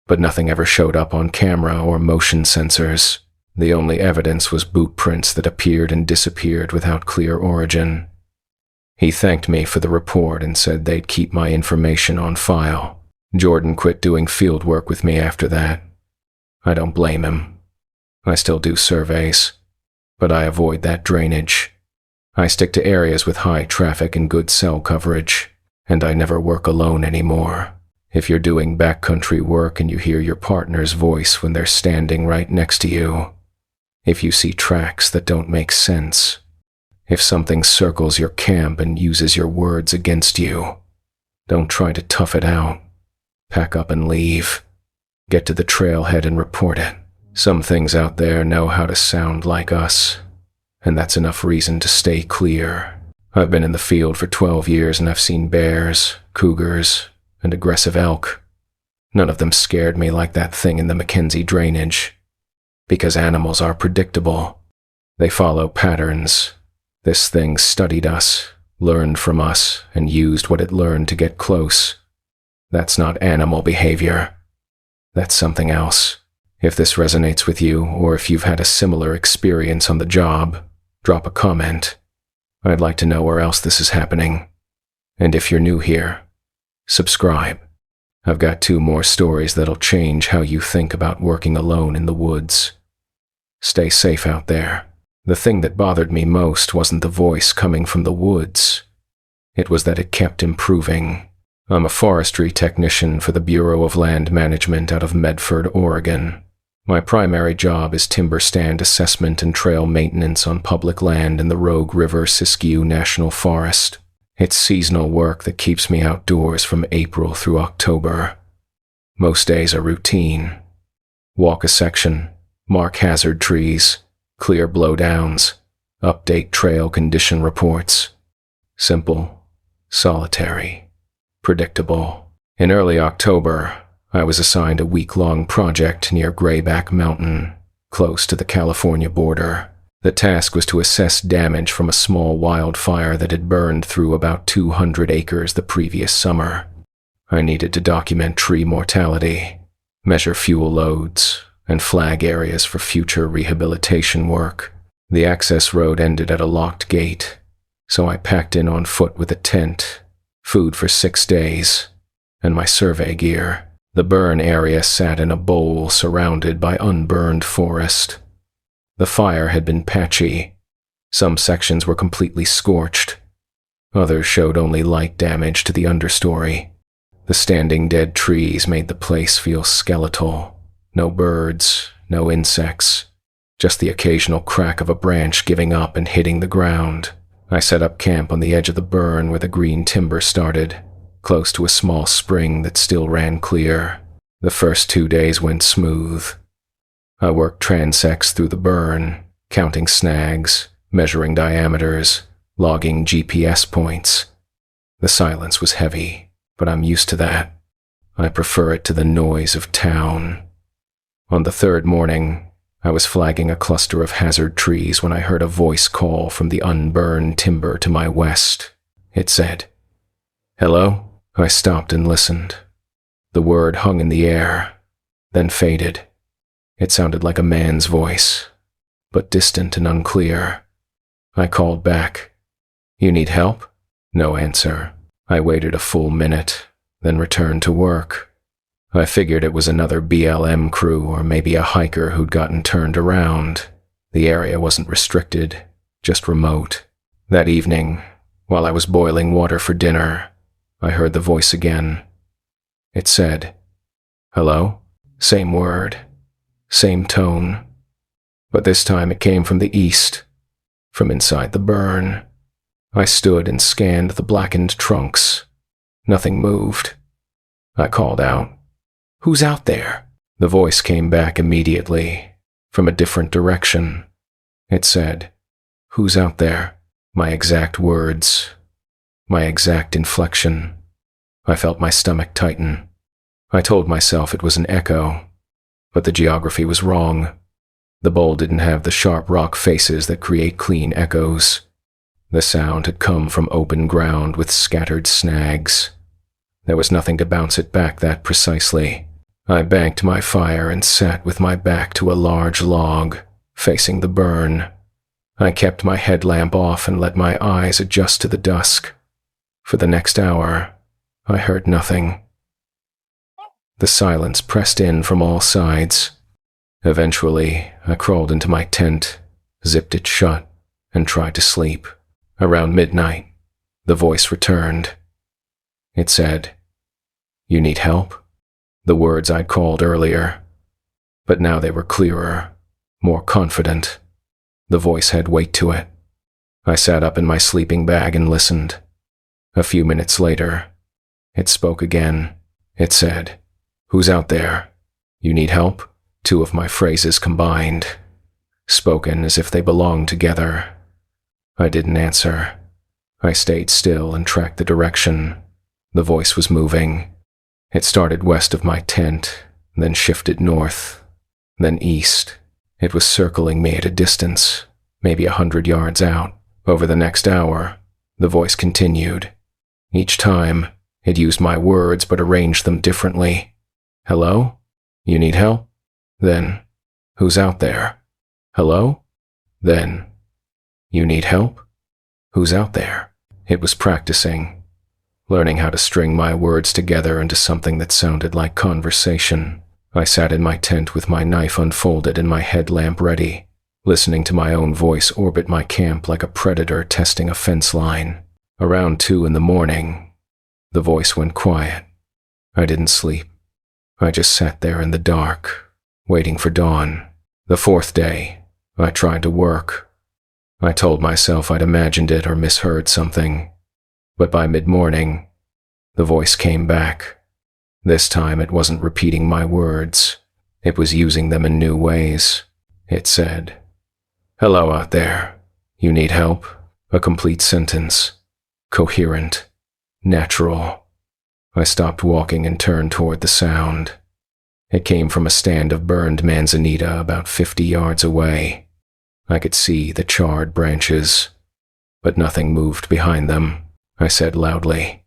but nothing ever showed up on camera or motion sensors. The only evidence was boot prints that appeared and disappeared without clear origin. He thanked me for the report and said they'd keep my information on file. Jordan quit doing field work with me after that. I don't blame him. I still do surveys, but I avoid that drainage. I stick to areas with high traffic and good cell coverage, and I never work alone anymore. If you're doing backcountry work and you hear your partner's voice when they're standing right next to you, if you see tracks that don't make sense, if something circles your camp and uses your words against you, don't try to tough it out. Pack up and leave. Get to the trailhead and report it. Some things out there know how to sound like us, and that's enough reason to stay clear. I've been in the field for 12 years and I've seen bears, cougars, and aggressive elk. None of them scared me like that thing in the Mackenzie drainage. Because animals are predictable. They follow patterns. This thing studied us, learned from us, and used what it learned to get close. That's not animal behavior. That's something else. If this resonates with you, or if you've had a similar experience on the job, drop a comment. I'd like to know where else this is happening. And if you're new here, subscribe. I've got 2 more stories that'll change how you think about working alone in the woods. Stay safe out there. The thing that bothered me most wasn't the voice coming from the woods. It was that it kept improving. I'm a forestry technician for the Bureau of Land Management out of Medford, Oregon. My primary job is timber stand assessment and trail maintenance on public land in the Rogue River Siskiyou National Forest. It's seasonal work that keeps me outdoors from April through October. Most days are routine. Walk a section, mark hazard trees, clear blowdowns, update trail condition reports. Simple, solitary, predictable. In early October, I was assigned a week-long project near Grayback Mountain, close to the California border. The task was to assess damage from a small wildfire that had burned through about 200 acres the previous summer. I needed to document tree mortality, measure fuel loads, and flag areas for future rehabilitation work. The access road ended at a locked gate, so I packed in on foot with a tent, food for 6 days, and my survey gear. The burn area sat in a bowl surrounded by unburned forest. The fire had been patchy. Some sections were completely scorched. Others showed only light damage to the understory. The standing dead trees made the place feel skeletal. No birds, no insects, just the occasional crack of a branch giving up and hitting the ground. I set up camp on the edge of the burn where the green timber started, close to a small spring that still ran clear. The first 2 days went smooth. I worked transects through the burn, counting snags, measuring diameters, logging GPS points. The silence was heavy, but I'm used to that. I prefer it to the noise of town. On the 3rd morning, I was flagging a cluster of hazard trees when I heard a voice call from the unburned timber to my west. It said, "Hello?" I stopped and listened. The word hung in the air, then faded. It sounded like a man's voice, but distant and unclear. I called back. "You need help?" No answer. I waited a full minute, then returned to work. I figured it was another BLM crew or maybe a hiker who'd gotten turned around. The area wasn't restricted, just remote. That evening, while I was boiling water for dinner, I heard the voice again. It said, "Hello?" Same word, same tone. But this time it came from the east, from inside the burn. I stood and scanned the blackened trunks. Nothing moved. I called out, "Who's out there?" The voice came back immediately, from a different direction. It said, "Who's out there?" My exact words, my exact inflection. I felt my stomach tighten. I told myself it was an echo, but the geography was wrong. The bowl didn't have the sharp rock faces that create clean echoes. The sound had come from open ground with scattered snags. There was nothing to bounce it back that precisely. I banked my fire and sat with my back to a large log, facing the burn. I kept my headlamp off and let my eyes adjust to the dusk. For the next hour, I heard nothing. The silence pressed in from all sides. Eventually, I crawled into my tent, zipped it shut, and tried to sleep. Around midnight, the voice returned. It said, "You need help?" The words I'd called earlier. But now they were clearer, more confident. The voice had weight to it. I sat up in my sleeping bag and listened. A few minutes later, it spoke again. It said, "Who's out there? You need help?" Two of my phrases combined, spoken as if they belonged together. I didn't answer. I stayed still and tracked the direction. The voice was moving. It started west of my tent, then shifted north, then east. It was circling me at a distance, maybe 100 yards out. Over the next hour, the voice continued. Each time, it used my words but arranged them differently. "Hello? You need help?" Then, "Who's out there?" "Hello?" Then, "You need help? Who's out there?" It was practicing, learning how to string my words together into something that sounded like conversation. I sat in my tent with my knife unfolded and my headlamp ready, listening to my own voice orbit my camp like a predator testing a fence line. Around 2 in the morning, the voice went quiet. I didn't sleep. I just sat there in the dark, waiting for dawn. The 4th day, I tried to work. I told myself I'd imagined it or misheard something. But by mid-morning, the voice came back. This time it wasn't repeating my words. It was using them in new ways. It said, "Hello out there. You need help?" A complete sentence. Coherent. Natural. I stopped walking and turned toward the sound. It came from a stand of burned manzanita about 50 yards away. I could see the charred branches, but nothing moved behind them. I said loudly,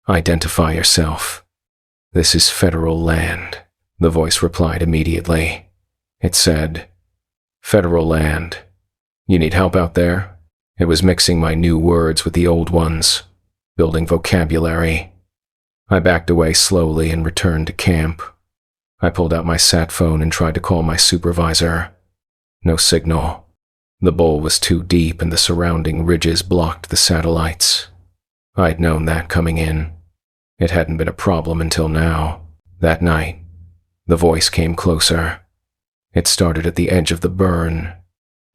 "Identify yourself." "This is federal land," the voice replied immediately. It said, "Federal land. You need help out there?" It was mixing my new words with the old ones, building vocabulary. I backed away slowly and returned to camp. I pulled out my sat phone and tried to call my supervisor. No signal. The bowl was too deep and the surrounding ridges blocked the satellites. I'd known that coming in. It hadn't been a problem until now. That night, the voice came closer. It started at the edge of the burn,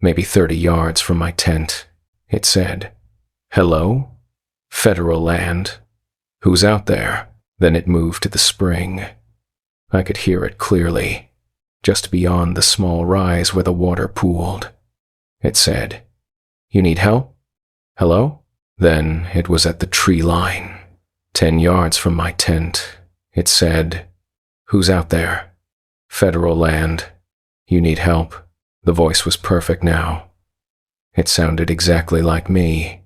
maybe 30 yards from my tent. It said, "Hello? Federal land. Who's out there?" Then it moved to the spring. I could hear it clearly, just beyond the small rise where the water pooled. It said, "You need help? Hello?" Then it was at the tree line, 10 yards from my tent. It said, "Who's out there? Federal land. You need help." The voice was perfect now. It sounded exactly like me.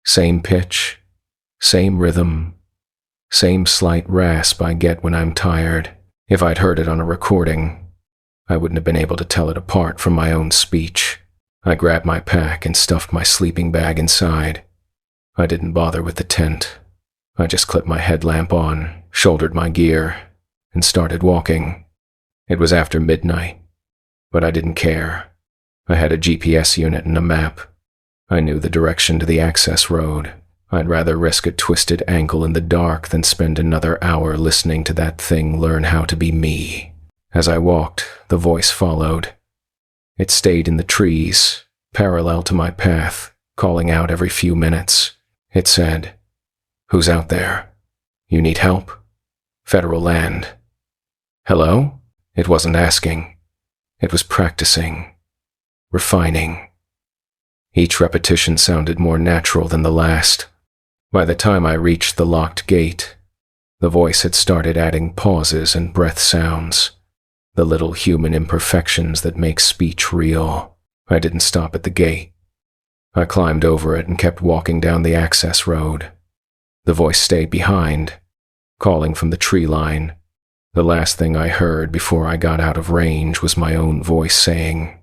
Same pitch, same rhythm, same slight rasp I get when I'm tired. If I'd heard it on a recording, I wouldn't have been able to tell it apart from my own speech. I grabbed my pack and stuffed my sleeping bag inside. I didn't bother with the tent. I just clipped my headlamp on, shouldered my gear, and started walking. It was after midnight, but I didn't care. I had a GPS unit and a map. I knew the direction to the access road. I'd rather risk a twisted ankle in the dark than spend another hour listening to that thing learn how to be me. As I walked, the voice followed. It stayed in the trees, parallel to my path, calling out every few minutes. It said, "Who's out there? You need help? Federal land. Hello?" It wasn't asking. It was practicing, refining. Each repetition sounded more natural than the last. By the time I reached the locked gate, the voice had started adding pauses and breath sounds, the little human imperfections that make speech real. I didn't stop at the gate. I climbed over it and kept walking down the access road. The voice stayed behind, calling from the tree line. The last thing I heard before I got out of range was my own voice saying,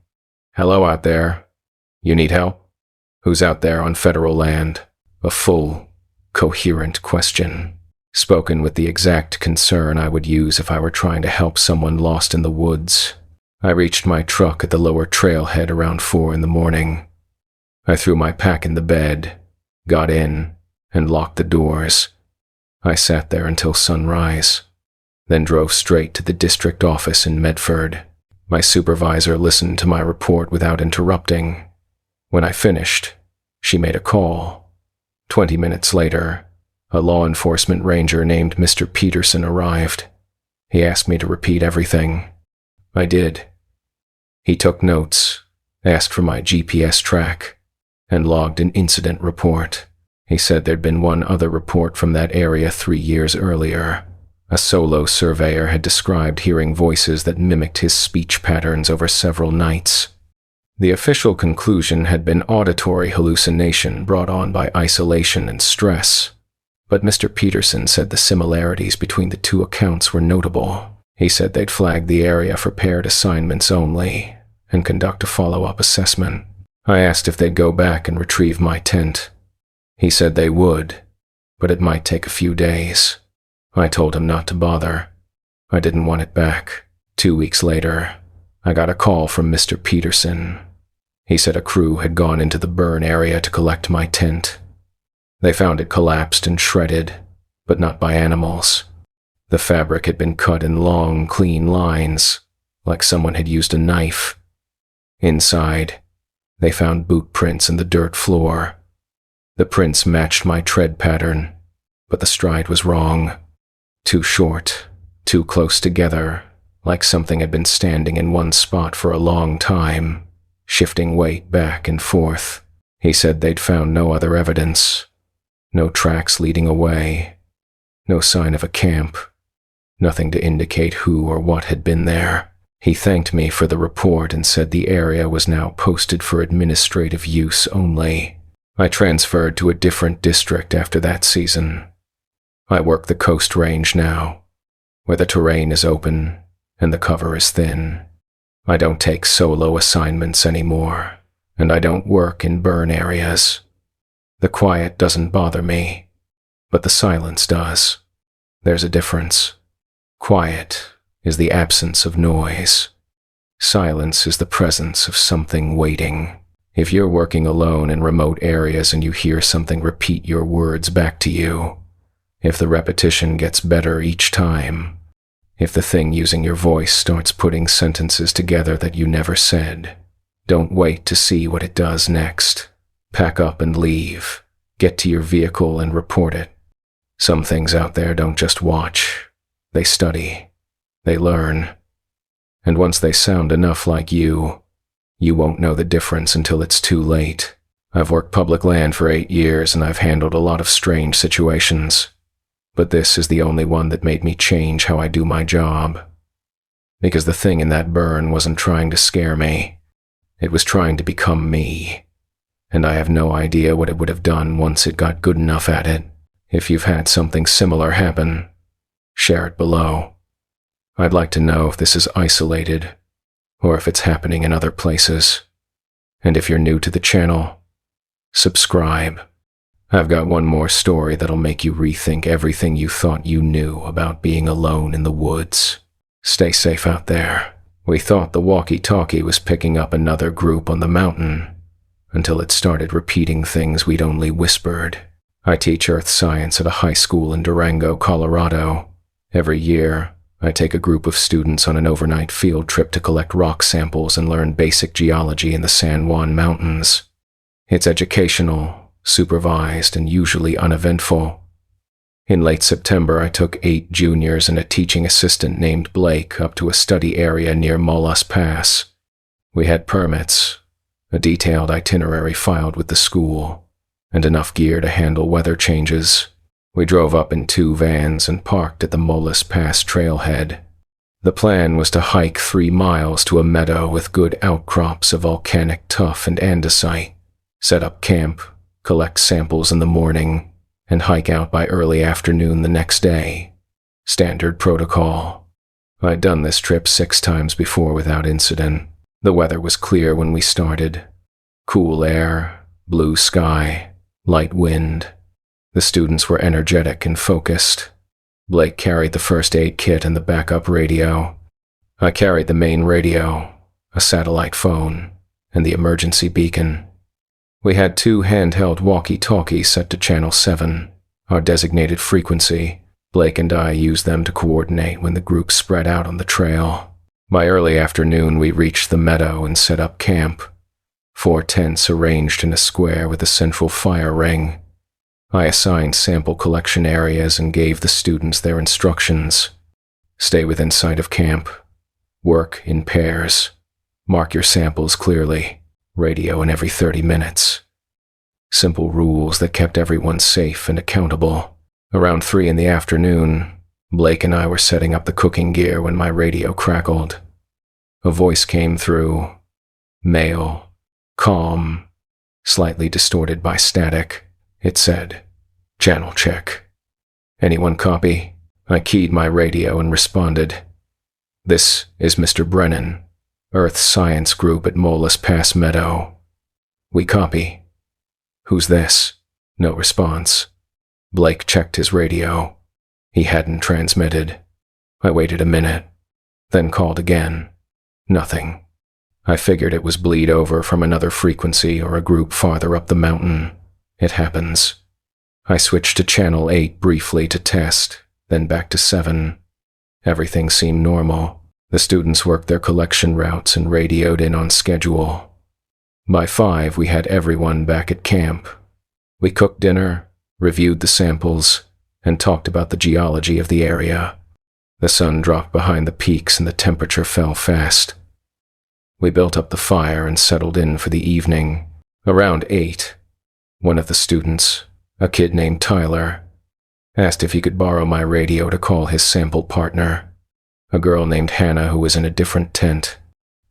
"Hello out there. You need help? Who's out there on federal land?" A full, coherent question, spoken with the exact concern I would use if I were trying to help someone lost in the woods. I reached my truck at the lower trailhead around 4 in the morning. I threw my pack in the bed, got in, and locked the doors. I sat there until sunrise, then drove straight to the district office in Medford. My supervisor listened to my report without interrupting. When I finished, she made a call. 20 minutes later, a law enforcement ranger named Mr. Peterson arrived. He asked me to repeat everything. I did. He took notes, asked for my GPS track, and logged an incident report. He said there'd been one other report from that area 3 years earlier. A solo surveyor had described hearing voices that mimicked his speech patterns over several nights. The official conclusion had been auditory hallucination brought on by isolation and stress. But Mr. Peterson said the similarities between the two accounts were notable. He said they'd flag the area for paired assignments only and conduct a follow-up assessment. I asked if they'd go back and retrieve my tent. He said they would, but it might take a few days. I told him not to bother. I didn't want it back. 2 weeks later, I got a call from Mr. Peterson. He said a crew had gone into the burn area to collect my tent. They found it collapsed and shredded, but not by animals. The fabric had been cut in long, clean lines, like someone had used a knife. Inside, they found boot prints in the dirt floor. The prints matched my tread pattern, but the stride was wrong. Too short, too close together, like something had been standing in one spot for a long time, shifting weight back and forth. He said they'd found no other evidence. No tracks leading away. No sign of a camp. Nothing to indicate who or what had been there. He thanked me for the report and said the area was now posted for administrative use only. I transferred to a different district after that season. I work the Coast Range now, where the terrain is open and the cover is thin. I don't take solo assignments anymore, and I don't work in burn areas. The quiet doesn't bother me, but the silence does. There's a difference. Quiet is the absence of noise. Silence is the presence of something waiting. If you're working alone in remote areas and you hear something repeat your words back to you, if the repetition gets better each time, if the thing using your voice starts putting sentences together that you never said, don't wait to see what it does next. Pack up and leave. Get to your vehicle and report it. Some things out there don't just watch. They study. They learn. And once they sound enough like you won't know the difference until it's too late. I've worked public land for 8 years and I've handled a lot of strange situations. But this is the only one that made me change how I do my job. Because the thing in that burn wasn't trying to scare me. It was trying to become me. And I have no idea what it would have done once it got good enough at it. If you've had something similar happen, share it below. I'd like to know if this is isolated, or if it's happening in other places. And if you're new to the channel, subscribe. I've got one more story that'll make you rethink everything you thought you knew about being alone in the woods. Stay safe out there. We thought the walkie-talkie was picking up another group on the mountain, until it started repeating things we'd only whispered. I teach earth science at a high school in Durango, Colorado. Every year, I take a group of students on an overnight field trip to collect rock samples and learn basic geology in the San Juan Mountains. It's educational, supervised, and usually uneventful. In late September, I took 8 juniors and a teaching assistant named Blake up to a study area near Mulus Pass. We had permits, a detailed itinerary filed with the school, and enough gear to handle weather changes. We drove up in 2 vans and parked at the Mulus Pass trailhead. The plan was to hike 3 miles to a meadow with good outcrops of volcanic tuff and andesite, set up camp, collect samples in the morning, and hike out by early afternoon the next day, Standard protocol. I'd done this trip 6 times before without incident. The weather was clear when we started. Cool air, blue sky, light wind. The students were energetic and focused. Blake carried the first aid kit and the backup radio. I carried the main radio, a satellite phone, and the emergency beacon. We had 2 handheld walkie-talkies set to channel 7, our designated frequency. Blake and I used them to coordinate when the group spread out on the trail. By early afternoon, we reached the meadow and set up camp. 4 tents arranged in a square with a central fire ring. I assigned sample collection areas and gave the students their instructions. Stay within sight of camp. Work in pairs. Mark your samples clearly. Radio in every 30 minutes. Simple rules that kept everyone safe and accountable. Around 3 in the afternoon, Blake and I were setting up the cooking gear when my radio crackled. A voice came through. Male. Calm. Slightly distorted by static. It said, "Channel check." "Anyone copy?" I keyed my radio and responded. "This is Mr. Brennan, Earth Science Group at Molas Pass Meadow." "We copy." "Who's this?" No response. Blake checked his radio. He hadn't transmitted. I waited a minute, then called again. Nothing. I figured it was bleed over from another frequency or a group farther up the mountain. It happens. I switched to channel 8 briefly to test, then back to 7. Everything seemed normal. The students worked their collection routes and radioed in on schedule. By 5, we had everyone back at camp. We cooked dinner, reviewed the samples, and talked about the geology of the area. The sun dropped behind the peaks and the temperature fell fast. We built up the fire and settled in for the evening. Around 8, one of the students, a kid named Tyler, asked if he could borrow my radio to call his sample partner, a girl named Hannah who was in a different tent.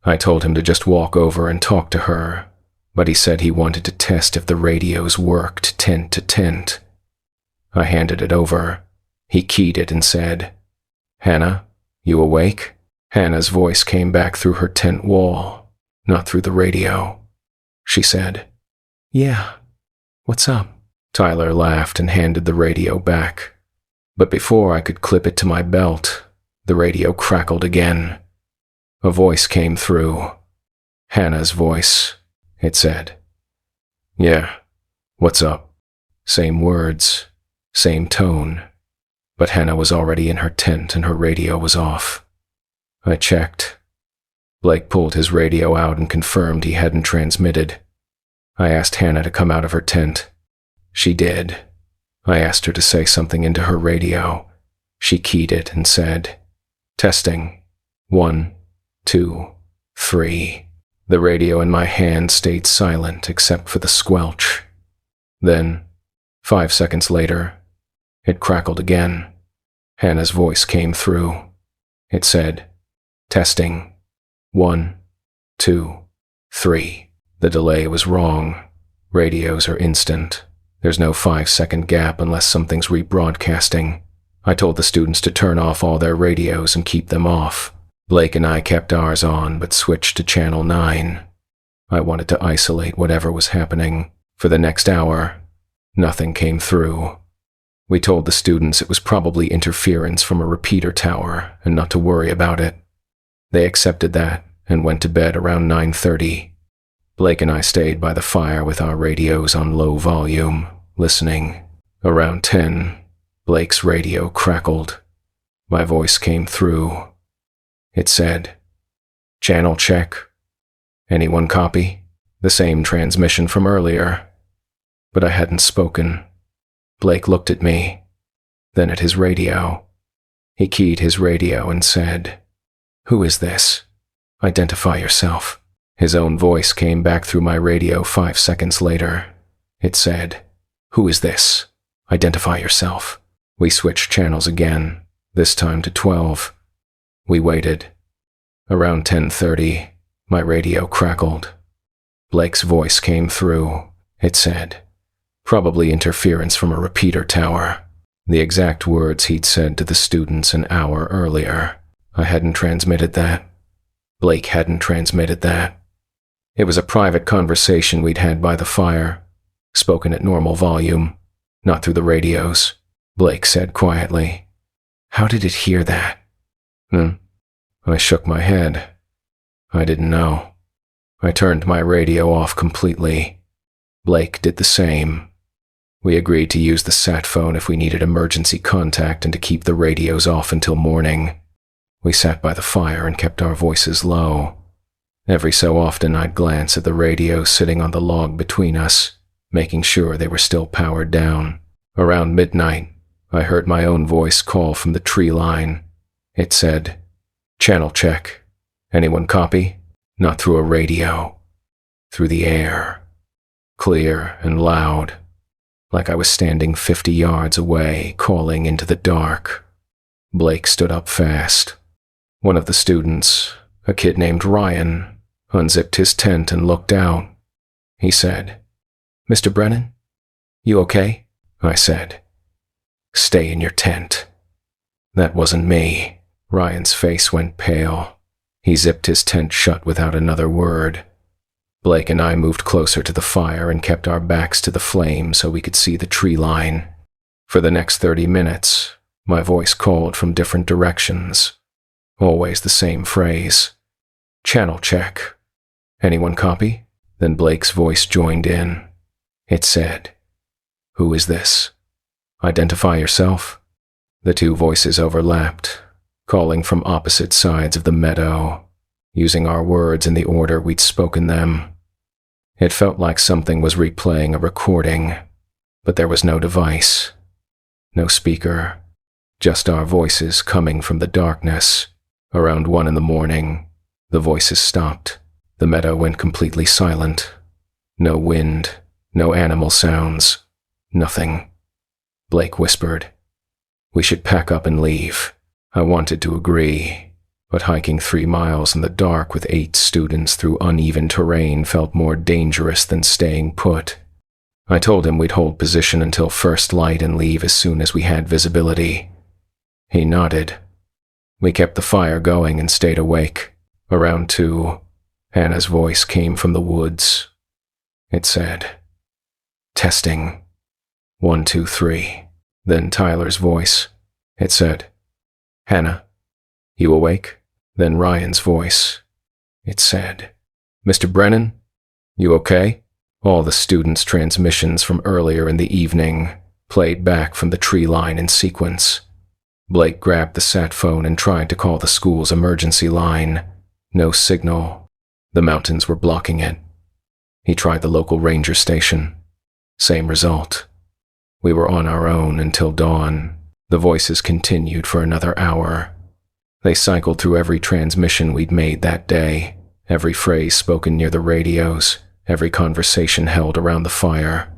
I told him to just walk over and talk to her, but he said he wanted to test if the radios worked tent to tent. I handed it over. He keyed it and said, "Hannah, you awake?" Hannah's voice came back through her tent wall, not through the radio. She said, "Yeah, what's up?" Tyler laughed and handed the radio back. But before I could clip it to my belt, the radio crackled again. A voice came through. Hannah's voice. It said, "Yeah, what's up?" Same words, same tone. But Hannah was already in her tent and her radio was off. I checked. Blake pulled his radio out and confirmed he hadn't transmitted. I asked Hannah to come out of her tent. She did. I asked her to say something into her radio. She keyed it and said, "Testing. 1, 2, 3. The radio in my hand stayed silent except for the squelch. Then, 5 seconds later, it crackled again. Hannah's voice came through. It said, "Testing. 1, 2, 3. The delay was wrong. Radios are instant. There's no 5-second gap unless something's rebroadcasting. I told the students to turn off all their radios and keep them off. Blake and I kept ours on but switched to channel 9. I wanted to isolate whatever was happening. For the next hour, nothing came through. We told the students it was probably interference from a repeater tower and not to worry about it. They accepted that and went to bed around 9:30. Blake and I stayed by the fire with our radios on low volume, listening. Around 10, Blake's radio crackled. My voice came through. It said, "Channel check. Anyone copy?" The same transmission from earlier. But I hadn't spoken. Blake looked at me, then at his radio. He keyed his radio and said, "Who is this? Identify yourself." His own voice came back through my radio 5 seconds later. It said, "Who is this? Identify yourself." We switched channels again, this time to 12. We waited. Around 10:30, my radio crackled. Blake's voice came through. It said, "Probably interference from a repeater tower." The exact words he'd said to the students an hour earlier. I hadn't transmitted that. Blake hadn't transmitted that. It was a private conversation we'd had by the fire, spoken at normal volume, not through the radios. Blake said quietly, "How did it hear that?" I shook my head. I didn't know. I turned my radio off completely. Blake did the same. We agreed to use the sat phone if we needed emergency contact and to keep the radios off until morning. We sat by the fire and kept our voices low. Every so often I'd glance at the radio sitting on the log between us, making sure they were still powered down. Around midnight, I heard my own voice call from the tree line. It said, "Channel check. Anyone copy?" Not through a radio. Through the air. Clear and loud. Like I was standing 50 yards away, calling into the dark. Blake stood up fast. One of the students, a kid named Ryan, unzipped his tent and looked out. He said, "Mr. Brennan, you okay?" I said, "Stay in your tent." That wasn't me. Ryan's face went pale. He zipped his tent shut without another word. Blake and I moved closer to the fire and kept our backs to the flame so we could see the tree line. For the next 30 minutes, my voice called from different directions. Always the same phrase. "Channel check. Anyone copy?" Then Blake's voice joined in. It said, "Who is this? Identify yourself." The two voices overlapped, calling from opposite sides of the meadow, using our words in the order we'd spoken them. It felt like something was replaying a recording, but there was no device, no speaker, just our voices coming from the darkness. Around 1 in the morning, the voices stopped. The meadow went completely silent. No wind, no animal sounds, nothing. Blake whispered, "We should pack up and leave." I wanted to agree, but hiking 3 miles in the dark with 8 students through uneven terrain felt more dangerous than staying put. I told him we'd hold position until first light and leave as soon as we had visibility. He nodded. We kept the fire going and stayed awake. Around 2, Hannah's voice came from the woods. It said, "Testing. 1, 2, 3. Then Tyler's voice. It said, "Hannah, you awake?" Then Ryan's voice. It said, "Mr. Brennan, you okay?" All the students' transmissions from earlier in the evening played back from the tree line in sequence. Blake grabbed the sat phone and tried to call the school's emergency line. No signal. The mountains were blocking it. He tried the local ranger station. Same result. We were on our own until dawn. The voices continued for another hour. They cycled through every transmission we'd made that day, every phrase spoken near the radios, every conversation held around the fire.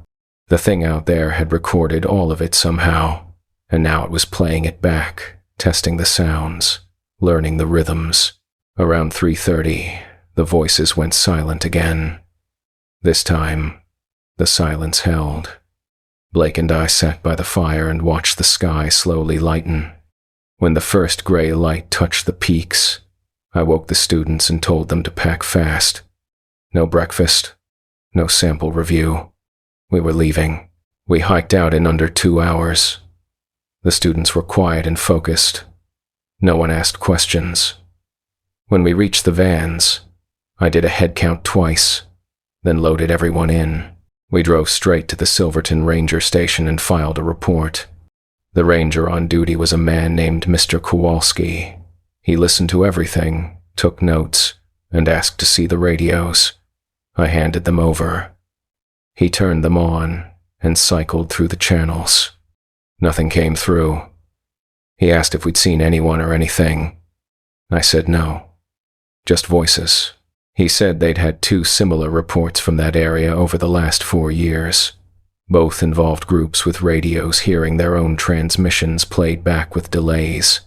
The thing out there had recorded all of it somehow, and now it was playing it back, testing the sounds, learning the rhythms. Around 3:30, the voices went silent again. This time, the silence held. Blake and I sat by the fire and watched the sky slowly lighten. When the first gray light touched the peaks, I woke the students and told them to pack fast. No breakfast, no sample review. We were leaving. We hiked out in under 2 hours. The students were quiet and focused. No one asked questions. When we reached the vans, I did a head count twice, then loaded everyone in. We drove straight to the Silverton Ranger Station and filed a report. The ranger on duty was a man named Mr. Kowalski. He listened to everything, took notes, and asked to see the radios. I handed them over. He turned them on and cycled through the channels. Nothing came through. He asked if we'd seen anyone or anything. I said no. Just voices. He said they'd had 2 similar reports from that area over the last 4 years. Both involved groups with radios hearing their own transmissions played back with delays.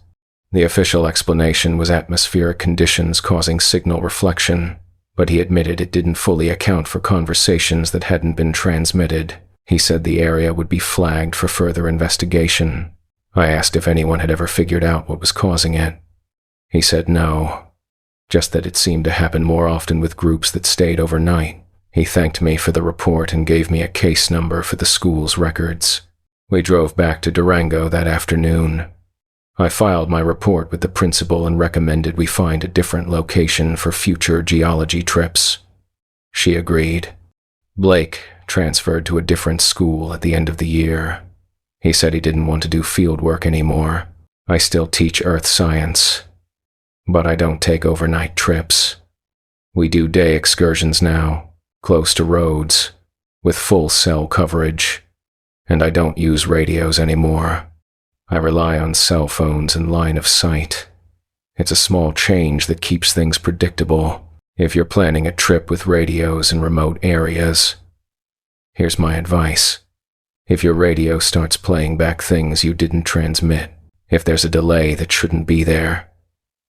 The official explanation was atmospheric conditions causing signal reflection, but he admitted it didn't fully account for conversations that hadn't been transmitted. He said the area would be flagged for further investigation I asked if anyone had ever figured out what was causing it. He said no, just that it seemed to happen more often with groups that stayed overnight. He thanked me for the report and gave me a case number for the school's records. We drove back to Durango that afternoon. I filed my report with the principal and recommended we find a different location for future geology trips. She agreed. Blake transferred to a different school at the end of the year. He said he didn't want to do field work anymore. I still teach earth science, but I don't take overnight trips. We do day excursions now, close to roads, with full cell coverage, and I don't use radios anymore. I rely on cell phones and line of sight. It's a small change that keeps things predictable if you're planning a trip with radios in remote areas. Here's my advice. If your radio starts playing back things you didn't transmit, if there's a delay that shouldn't be there,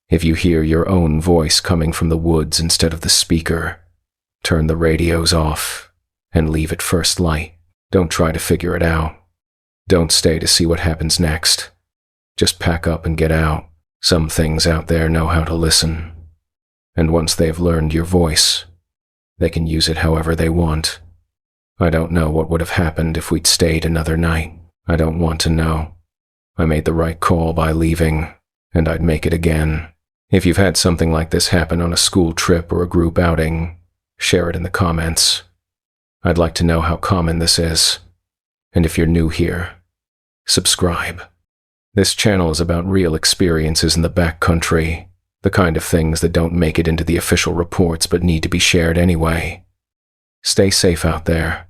if you hear your own voice coming from the woods instead of the speaker, turn the radios off and leave at first light. Don't try to figure it out. Don't stay to see what happens next. Just pack up and get out. Some things out there know how to listen. And once they've learned your voice, they can use it however they want. I don't know what would have happened if we'd stayed another night. I don't want to know. I made the right call by leaving, and I'd make it again. If you've had something like this happen on a school trip or a group outing, share it in the comments. I'd like to know how common this is. And if you're new here, subscribe. This channel is about real experiences in the backcountry, the kind of things that don't make it into the official reports but need to be shared anyway. Stay safe out there.